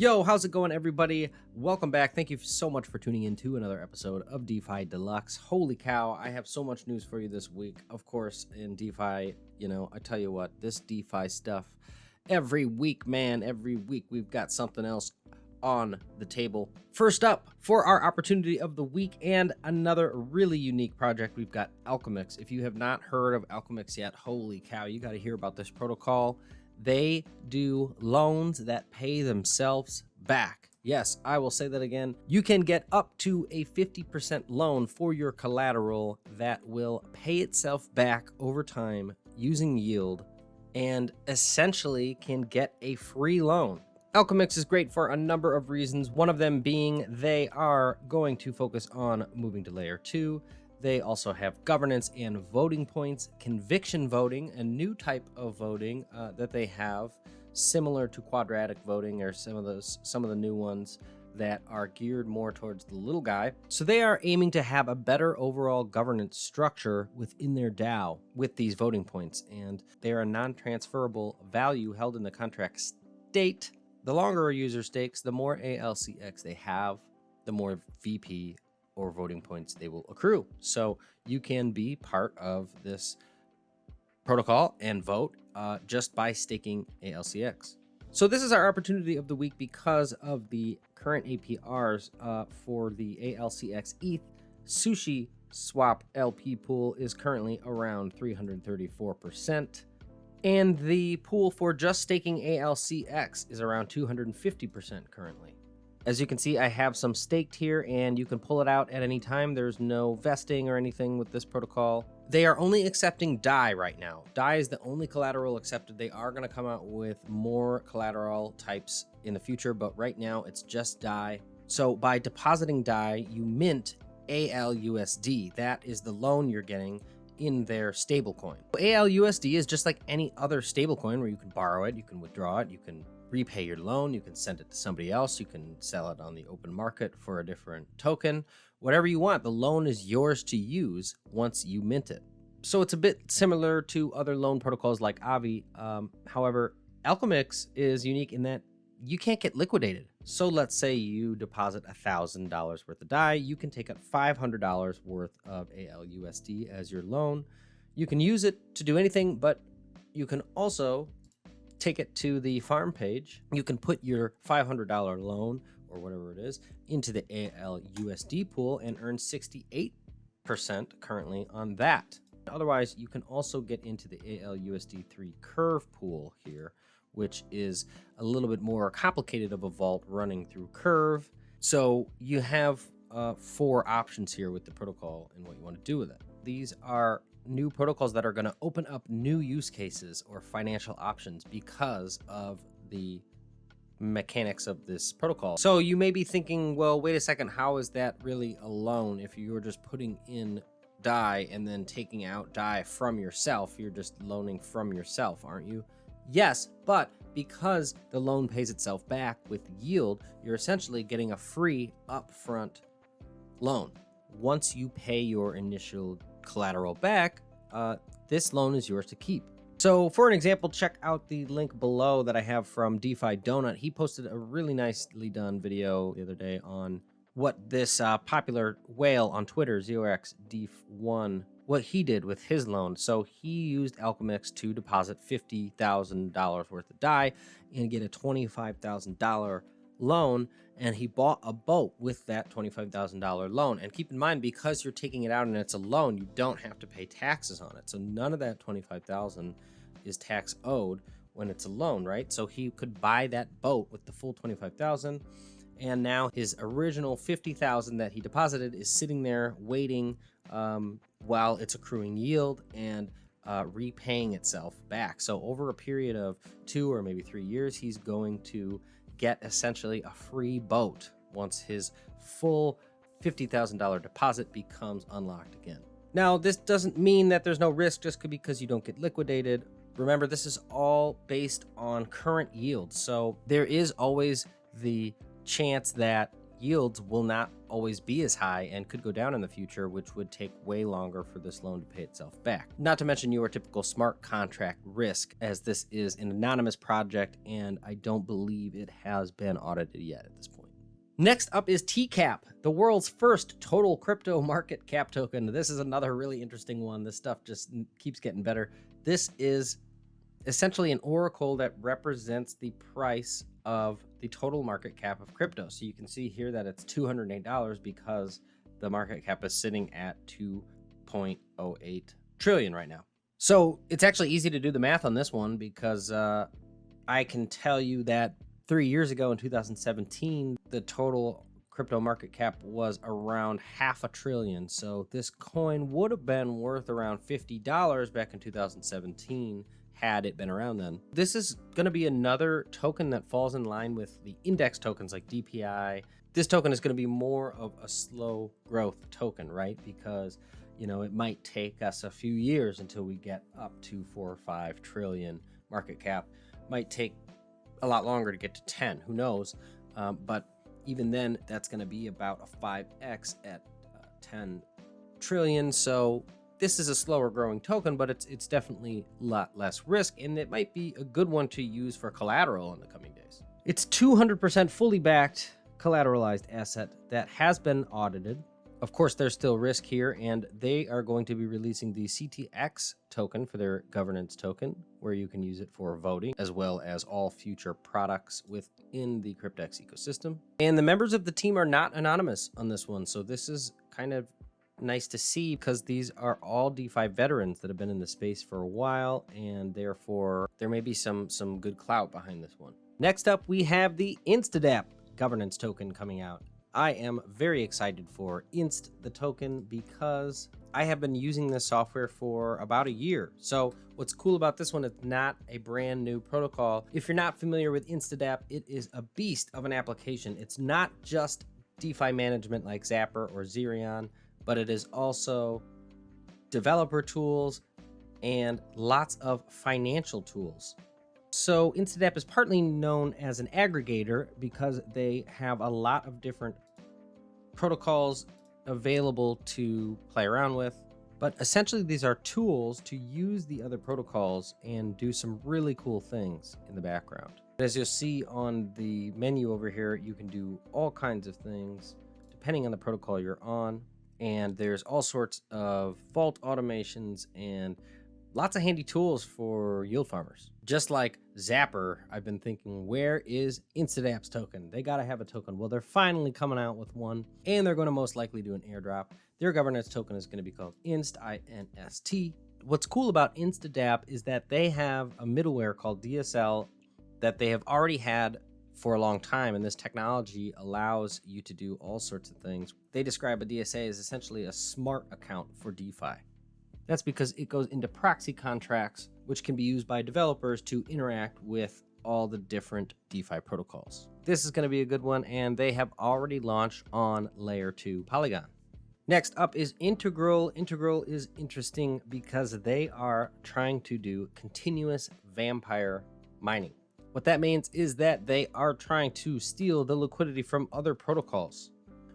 Yo, how's it going, everybody? Welcome back. Thank you so much for tuning in to another episode of DeFi Deluxe. Holy cow, I have so much news for you this week. Of course, in DeFi, I tell you what, this DeFi stuff, every week, we've got something else on the table. First up, for our opportunity of the week and another really unique project, we've got Alchemix. If you have not heard of Alchemix yet, holy cow, you got to hear about this protocol. They do loans that pay themselves back. Yes, I will say that again. You can get up to a 50% loan for your collateral that will pay itself back over time using yield and essentially can get a free loan. Alchemix is great for a number of reasons. One of them being they are going to focus on moving to layer 2. They also have governance and voting points, conviction voting, a new type of voting that they have, similar to quadratic voting or some of the new ones that are geared more towards the little guy. So they are aiming to have a better overall governance structure within their DAO with these voting points, and they are a non-transferable value held in the contract state. The longer a user stakes, the more ALCX they have, the more VP or voting points they will accrue. So you can be part of this protocol and vote just by staking ALCX. So this is our opportunity of the week because of the current APRs for the ALCX ETH. Sushi Swap LP pool is currently around 334%. And the pool for just staking ALCX is around 250% currently. As you can see, I have some staked here and you can pull it out at any time. There's no vesting or anything with this protocol. They are only accepting DAI right now. DAI is the only collateral accepted. They are going to come out with more collateral types in the future, but right now it's just DAI. So by depositing DAI, you mint ALUSD. That is the loan you're getting in their stablecoin. ALUSD is just like any other stablecoin where you can borrow it, you can withdraw it, you can repay your loan, you can send it to somebody else, you can sell it on the open market for a different token, whatever you want. The loan is yours to use once you mint it. So it's a bit similar to other loan protocols like Avi. However, Alchemix is unique in that you can't get liquidated. So let's say you deposit $1,000 worth of DAI, you can take out $500 worth of ALUSD as your loan. You can use it to do anything, but you can also take it to the farm page. You can put your $500 loan or whatever it is into the ALUSD pool and earn 68% currently on that. Otherwise, you can also get into the ALUSD3 curve pool here, which is a little bit more complicated of a vault running through curve. So you have 4 options here with the protocol and what you want to do with it. These are new protocols that are going to open up new use cases or financial options because of the mechanics of this protocol. So you may be thinking, well, wait a second, how is that really a loan if you're just putting in DAI and then taking out DAI from yourself? You're just loaning from yourself, aren't you? Yes, but because the loan pays itself back with yield, you're essentially getting a free upfront loan. Once you pay your initial collateral back, this loan is yours to keep. So for an example, check out the link below that I have from DeFi Donut. He posted a really nicely done video the other day on what this popular whale on Twitter, ZeroXDef1, what he did with his loan. So he used Alchemix to deposit $50,000 worth of DAI and get a $25,000 loan, and he bought a boat with that $25,000 loan. And keep in mind, because you're taking it out and it's a loan, you don't have to pay taxes on it. So none of that $25,000 is tax owed when it's a loan, right? So he could buy that boat with the full $25,000, and now his original $50,000 that he deposited is sitting there waiting while it's accruing yield and repaying itself back. So over a period of 2 or maybe 3 years, he's going to get essentially a free boat once his full $50,000 deposit becomes unlocked again. Now, this doesn't mean that there's no risk just because you don't get liquidated. Remember, this is all based on current yield. So there is always the chance that yields will not always be as high and could go down in the future, which would take way longer for this loan to pay itself back. Not to mention your typical smart contract risk, as this is an anonymous project and I don't believe it has been audited yet at this point. Next up is Tcap, the world's first total crypto market cap token. This is another really interesting one. This stuff just keeps getting better. This is essentially an oracle that represents the price of the total market cap of crypto. So you can see here that it's $208 because the market cap is sitting at 2.08 trillion right now. So it's actually easy to do the math on this one because I can tell you that 3 years ago in 2017, the total crypto market cap was around $500 billion. So this coin would have been worth around $50 back in 2017 had it been around then. This is going to be another token that falls in line with the index tokens like DPI. This token is going to be more of a slow growth token, right? Because, you know, it might take us a few years until we get up to 4 or 5 trillion market cap. Might take a lot longer to get to 10, who knows? But even then, that's going to be about a 5x at 10 trillion. So this is a slower growing token, but it's definitely a lot less risk, and it might be a good one to use for collateral in the coming days. It's 200% fully backed collateralized asset that has been audited. Of course, there's still risk here, and they are going to be releasing the CTX token for their governance token, where you can use it for voting, as well as all future products within the Cryptex ecosystem. And the members of the team are not anonymous on this one, so this is kind of nice to see because these are all DeFi veterans that have been in the space for a while, and therefore there may be some good clout behind this one. Next up, we have the InstaDapp governance token coming out. I am very excited for INST, the token, because I have been using this software for about a year. So what's cool about this one, it's not a brand new protocol. If you're not familiar with InstaDapp, it is a beast of an application. It's not just DeFi management like Zapper or Zerion, but it is also developer tools and lots of financial tools. So InstaDapp is partly known as an aggregator because they have a lot of different protocols available to play around with. But essentially, these are tools to use the other protocols and do some really cool things in the background. As you'll see on the menu over here, you can do all kinds of things depending on the protocol you're on. And there's all sorts of vault automations and lots of handy tools for yield farmers. Just like Zapper, I've been thinking, where is InstaDapp's token? They got to have a token. Well, they're finally coming out with one, and they're going to most likely do an airdrop. Their governance token is going to be called INST, INST. What's cool about InstaDapp is that they have a middleware called DSL that they have already had for a long time, and this technology allows you to do all sorts of things. They describe a DSA as essentially a smart account for DeFi. That's because it goes into proxy contracts, which can be used by developers to interact with all the different DeFi protocols. This is going to be a good one, and they have already launched on Layer 2 Polygon. Next up is Integral. Integral is interesting because they are trying to do continuous vampire mining. What that means is that they are trying to steal the liquidity from other protocols.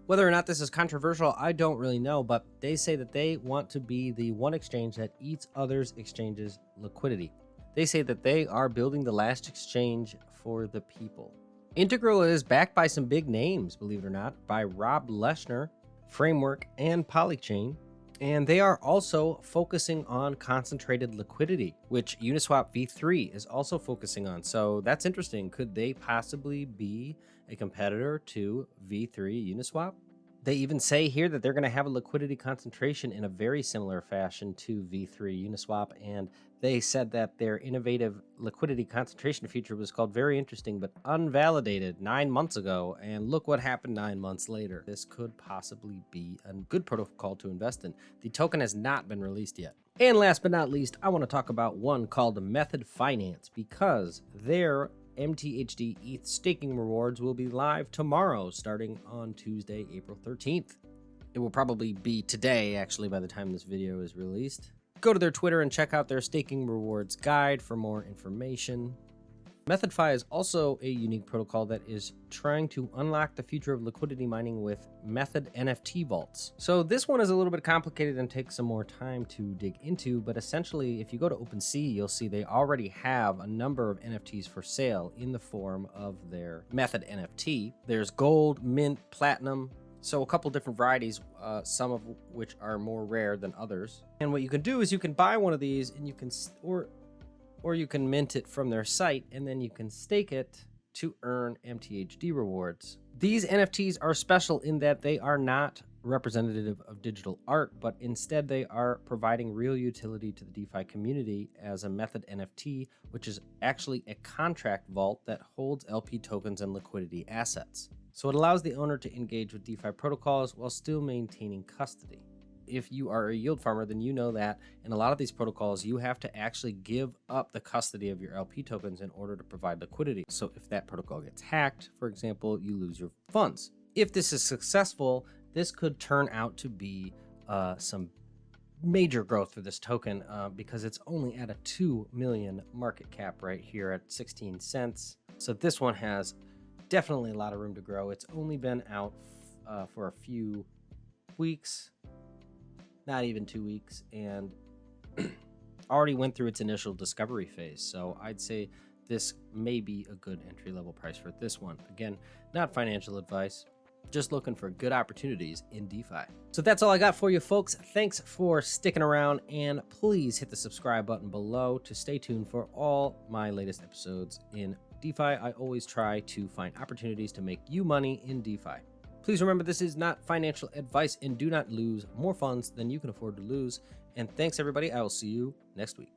Whether or not this is controversial, I don't really know, but they say that they want to be the one exchange that eats others' exchanges' liquidity. They say that they are building the last exchange for the people. Integral is backed by some big names, believe it or not, by Rob Leshner, Framework, and Polychain. And they are also focusing on concentrated liquidity, which Uniswap v3 is also focusing on. So that's interesting. Could they possibly be a competitor to v3 Uniswap? They even say here that they're going to have a liquidity concentration in a very similar fashion to v3 Uniswap. And they said that their innovative liquidity concentration feature was called very interesting, but unvalidated 9 months ago. And look what happened 9 months later. This could possibly be a good protocol to invest in. The token has not been released yet. And last but not least, I want to talk about one called Method Finance, because their MTHD ETH staking rewards will be live tomorrow, starting on Tuesday, April 13th. It will probably be today, actually, by the time this video is released. Go to their Twitter and check out their staking rewards guide for more information. MethodFi is also a unique protocol that is trying to unlock the future of liquidity mining with Method NFT vaults. So this one is a little bit complicated and takes some more time to dig into, but essentially if you go to OpenSea, you'll see they already have a number of NFTs for sale in the form of their Method NFT. There's gold, mint, platinum, so a couple different varieties, some of which are more rare than others. And what you can do is you can buy one of these and you can, or you can mint it from their site, and then you can stake it to earn MTHD rewards. These NFTs are special in that they are not representative of digital art, but instead they are providing real utility to the DeFi community as a Method NFT, which is actually a contract vault that holds LP tokens and liquidity assets. So it allows the owner to engage with DeFi protocols while still maintaining custody. If you are a yield farmer, then you know that in a lot of these protocols, you have to actually give up the custody of your LP tokens in order to provide liquidity. So if that protocol gets hacked, for example, you lose your funds. If this is successful, this could turn out to be some major growth for this token because it's only at a 2 million market cap right here at 16 cents. So this one has definitely a lot of room to grow. It's only been out for a few weeks, not even 2 weeks, and already went through its initial discovery phase. So I'd say this may be a good entry-level price for this one. Again, not financial advice, just looking for good opportunities in DeFi. So that's all I got for you, folks. Thanks for sticking around, and please hit the subscribe button below to stay tuned for all my latest episodes in DeFi. I always try to find opportunities to make you money in DeFi. Please remember, this is not financial advice, and do not lose more funds than you can afford to lose. And thanks, everybody. I will see you next week.